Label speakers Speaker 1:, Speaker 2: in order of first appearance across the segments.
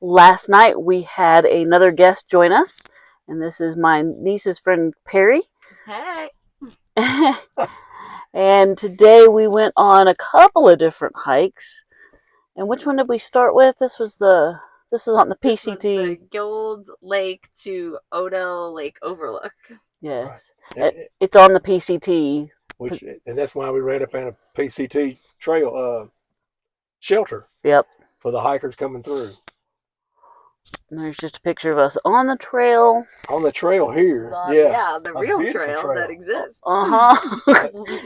Speaker 1: Last night we had another guest join us, and this is my niece's friend Perry.
Speaker 2: Hey.
Speaker 1: And today we went on a couple of different hikes. And which one did we start with? This is on the PCT.
Speaker 2: This was the Gold Lake to Odell Lake Overlook.
Speaker 1: Yes,
Speaker 3: Right.
Speaker 1: it's on the PCT.
Speaker 3: And that's why we ran up in a PCT trail shelter.
Speaker 1: Yep.
Speaker 3: For the hikers coming through.
Speaker 1: And there's just a picture of us on the trail.
Speaker 3: On the trail here.
Speaker 2: The real trail that exists.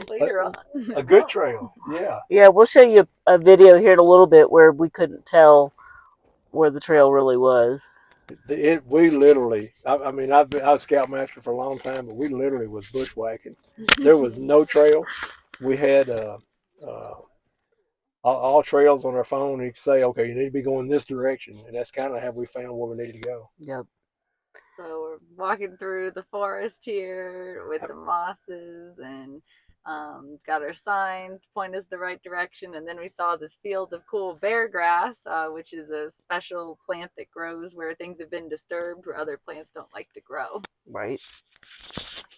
Speaker 2: Later on.
Speaker 3: A good trail. Yeah.
Speaker 1: Yeah, we'll show you a video here in a little bit where we couldn't tell where the trail really was.
Speaker 3: We literally, I was scoutmaster for a long time, but we literally was bushwhacking. There was no trail. We had all trails on our phone. You could say, okay, you need to be going this direction, and that's kind of how we found where we needed to go.
Speaker 1: Yep.
Speaker 2: So we're walking through the forest here with the mosses and got our signs to point us the right direction. And then we saw this field of cool bear grass, which is a special plant that grows where things have been disturbed, where other plants don't like to grow.
Speaker 1: Right.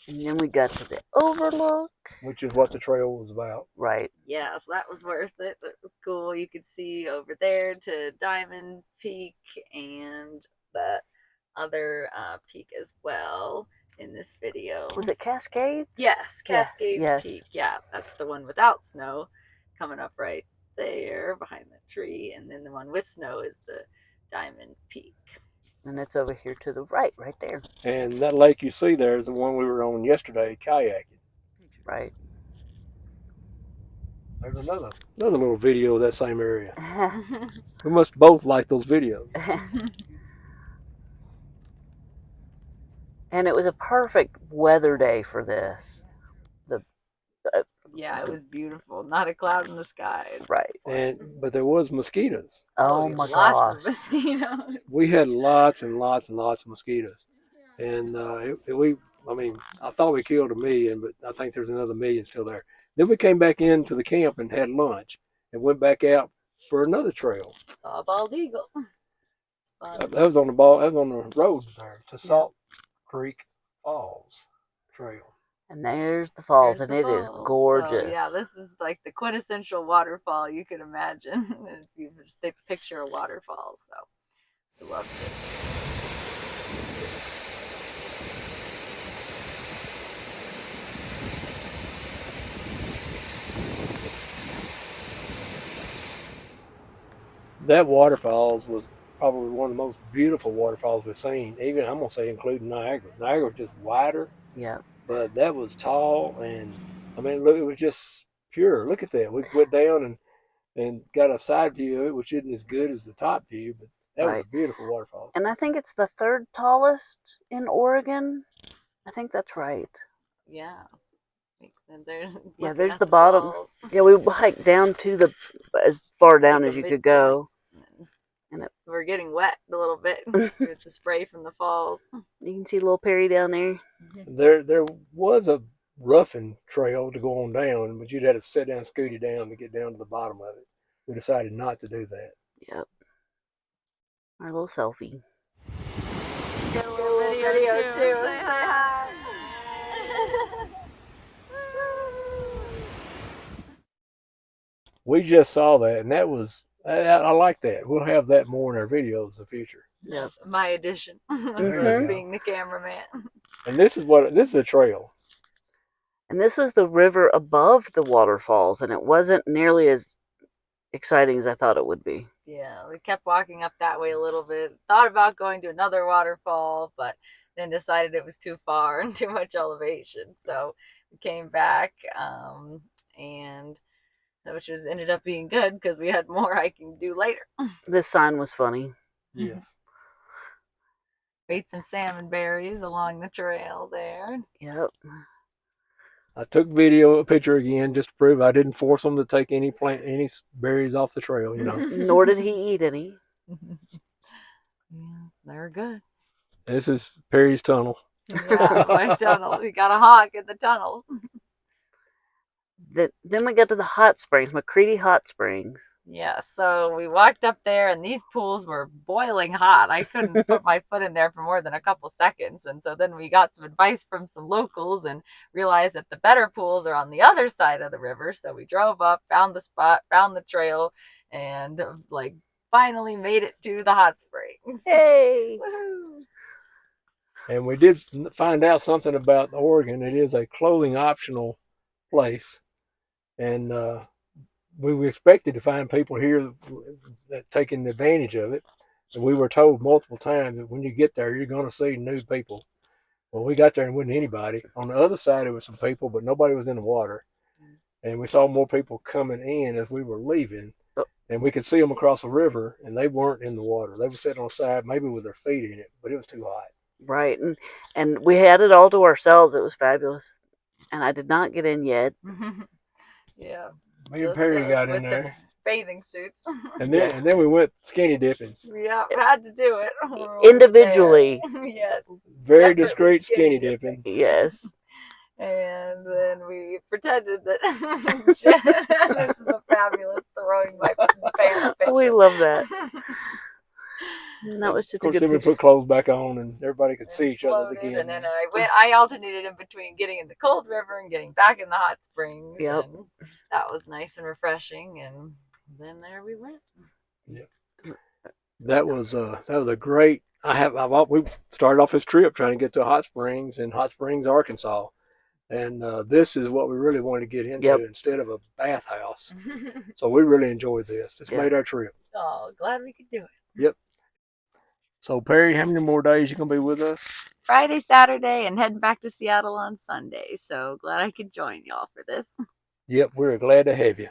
Speaker 1: And then we got to the overlook.
Speaker 3: Which is what the trail was about.
Speaker 1: Right.
Speaker 2: Yeah, so that was worth it. That was cool. You could see over there to Diamond Peak and that other peak as well in this video.
Speaker 1: Was it Cascades?
Speaker 2: Yes, Cascades
Speaker 1: yes.
Speaker 2: Peak. Yeah, that's the one without snow coming up right there behind the tree. And then the one with snow is the Diamond Peak.
Speaker 1: And it's over here to the right there.
Speaker 3: And that lake you see there is the one we were on yesterday, kayaking.
Speaker 1: Right.
Speaker 3: There's another little video of that same area. We must both like those videos.
Speaker 1: And it was a perfect weather day for this.
Speaker 2: Yeah, it was beautiful. Not a cloud in the sky.
Speaker 1: Right.
Speaker 3: But there was mosquitoes.
Speaker 1: Oh my gosh.
Speaker 2: Lots of mosquitoes.
Speaker 3: We had lots and lots and lots of mosquitoes. And I thought we killed 1 million, but I think there's another 1 million still there. Then we came back into the camp and had lunch and went back out for another trail.
Speaker 2: Saw a bald eagle.
Speaker 3: That was on the road there to Salt Creek Falls Trail.
Speaker 1: And there's the falls, and it is gorgeous.
Speaker 2: So, yeah, this is like the quintessential waterfall you could imagine if you just picture a waterfall. So I loved it.
Speaker 3: That waterfalls was probably one of the most beautiful waterfalls we've seen. Even, I'm going to say, including Niagara. Niagara was just wider.
Speaker 1: Yeah.
Speaker 3: But that was tall, and look, it was just pure. Look at that. We went down and got a side view of it, which isn't as good as the top view, but that was a beautiful waterfall.
Speaker 1: And I think it's the 3rd tallest in Oregon. I think that's right.
Speaker 2: Yeah. There's
Speaker 1: the bottom.
Speaker 2: Falls.
Speaker 1: Yeah, we hiked down to as far down as you could go.
Speaker 2: And we're getting wet a little bit with the spray from the falls.
Speaker 1: You can see little Perry down there.
Speaker 3: There was a roughing trail to go on down, but you'd have to sit down, scooty down to get down to the bottom of it. We decided not to do that.
Speaker 1: Yep. Our little selfie.
Speaker 2: Got a little video too. Say hi.
Speaker 3: We just saw that, and that was, I like that. We'll have that more in our videos in the future.
Speaker 2: Yeah, my addition, being the cameraman.
Speaker 3: And this is a trail.
Speaker 1: And this was the river above the waterfalls, and it wasn't nearly as exciting as I thought it would be.
Speaker 2: Yeah, we kept walking up that way a little bit. Thought about going to another waterfall, but then decided it was too far and too much elevation. So we came back, and which ended up being good because we had more hiking to do later.
Speaker 1: This sign was funny.
Speaker 3: Yes.
Speaker 2: We ate some salmon berries along the trail there.
Speaker 1: Yep.
Speaker 3: I took a picture again, just to prove I didn't force them to take any berries off the trail,
Speaker 1: Nor did he eat any.
Speaker 2: Yeah, they're good.
Speaker 3: This is Perry's tunnel.
Speaker 2: Yeah, my tunnel. We got a hawk in the tunnel.
Speaker 1: Then we got to the hot springs, McCready Hot Springs.
Speaker 2: Yeah, so we walked up there and these pools were boiling hot. I couldn't put my foot in there for more than a couple seconds. And so then we got some advice from some locals and realized that the better pools are on the other side of the river. So we drove up, found the spot, found the trail, and like finally made it to the hot springs.
Speaker 1: Yay!
Speaker 2: Woohoo!
Speaker 3: And we did find out something about Oregon. It is a clothing optional place. And we expected to find people here that taking advantage of it. And we were told multiple times that when you get there, you're going to see new people. Well, we got there and wasn't anybody. On the other side, there was some people, but nobody was in the water. And we saw more people coming in as we were leaving. And we could see them across the river, and they weren't in the water. They were sitting on the side, maybe with their feet in it, but it was too hot.
Speaker 1: Right, and we had it all to ourselves. It was fabulous. And I did not get in yet.
Speaker 2: Yeah.
Speaker 3: Me and Perry got in there.
Speaker 2: Bathing suits.
Speaker 3: And then we went skinny dipping.
Speaker 2: Yeah, we had to do it.
Speaker 1: Individually.
Speaker 2: Yes.
Speaker 3: Very
Speaker 2: Separately
Speaker 3: discreet skinny
Speaker 2: skinny
Speaker 3: dipping.
Speaker 1: Yes.
Speaker 2: And then we pretended that this is a fabulous throwing my pants picture.
Speaker 1: We love that. And that was
Speaker 3: Of
Speaker 1: just a
Speaker 3: course,
Speaker 1: good
Speaker 3: then we
Speaker 1: picture.
Speaker 3: put clothes back on, and everybody could see each other
Speaker 2: Floated,
Speaker 3: again.
Speaker 2: and then I alternated in between getting in the cold river and getting back in the hot springs.
Speaker 1: Yep.
Speaker 2: And that was nice and refreshing. And then there we went.
Speaker 3: Yep. That was a great. We started off this trip trying to get to Hot Springs in Hot Springs, Arkansas, and this is what we really wanted to get into instead of a bathhouse. So we really enjoyed this. This made our trip.
Speaker 2: Oh, glad we could do it.
Speaker 3: Yep. So Perry, how many more days you gonna be with us?
Speaker 2: Friday, Saturday, and heading back to Seattle on Sunday. So glad I could join y'all for this.
Speaker 3: Yep, we're glad to have you.